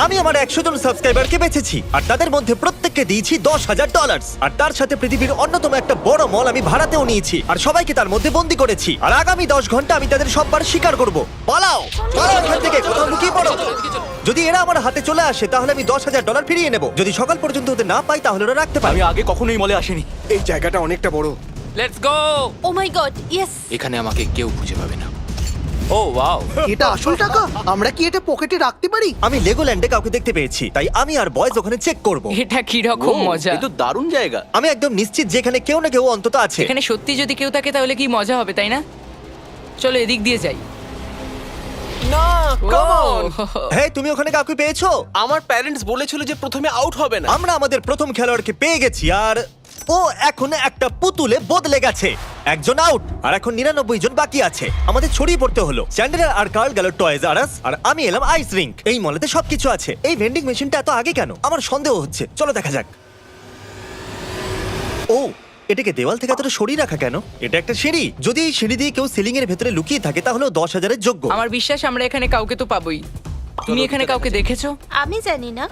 আমি আমার 100 জন সাবস্ক্রাইবারকে বেঁচেছি আর তাদের মধ্যে প্রত্যেককে দিয়েছি $10,000 আর তার সাথে পৃথিবীর অন্যতম একটা বড় মল আমি ভাড়াতেও নিয়েছি আর সবাইকে তার মধ্যে বন্দি করেছি আর আগামী 10 ঘন্টা আমি তাদের সববার শিকার করব। পালাও পালাও এখান থেকে, কোথাও লুকিয়ে পড়ো। যদি এরা আমার হাতে চলে আসে তাহলে আমি $10,000 ফিরিয়ে নেব। যদি সকাল পর্যন্ত ওদের না পাই তাহলে ওরা রাখতে পারে। আমি আগে কখনোই মলে আসিনি। এই জায়গাটা অনেকটা বড়। Let's go. Oh my god, yes. এখানে আমাকে কেউ খুঁজে পাবে না। Oh wow. এটা আসল টাকা? আমরা কি এটা পকেটে রাখতে পারি? আমি লেগোল্যান্ডে কাউকে দেখতে পেয়েছি, তাই আমি আর বয়েজ ওখানে চেক করব। এটা কি রকম মজা! এ তো দারুণ জায়গা। আমি একদম নিশ্চিত যে এখানে কেউ না কেউ অন্তত আছে। এখানে সত্যি যদি কেউ থাকে তাহলে কি মজা হবে, তাই না? চলো এদিক দিয়ে যাই। না, কাম অন। হ্যাঁ, তুমি ওখানে কাউকে পেয়েছো? আমার প্যারেন্টস বলেছিল যে প্রথমে আউট হবে না। আমরা আমাদের প্রথম খেলোয়াড়কে পেয়ে গেছি আর ও এখন একটা পুতুলে বদলে গেছে। একজন আউট আর এখন 99 জন বাকি আছে। আমাদের ছড়িয়ে পড়তে হলো। চ্যান্ডেলার আর কার্ল গেল টয়েজ আর আস আর আমি এলাম আইস রিঙ্ক। এই মলেতে সবকিছু আছে। এই ভেন্ডিং মেশিনটা এত আগে কেন? আমার সন্দেহ হচ্ছে। চলো দেখা যাক। ও, এটাকে দেওয়াল থেকে এতটা সরিয়ে রাখা কেন? এটা একটা সিঁড়ি। যদি এই সিঁড়ি দিয়ে কেউ সিলিং এর ভেতরে লুকিয়ে থাকে তাহলে 10,000-এর যোগ্য। আমার বিশ্বাস আমরা এখানে কাউকে তো পাবোই। তুমি এখানে কাউকে দেখেছো? আমি জানি না।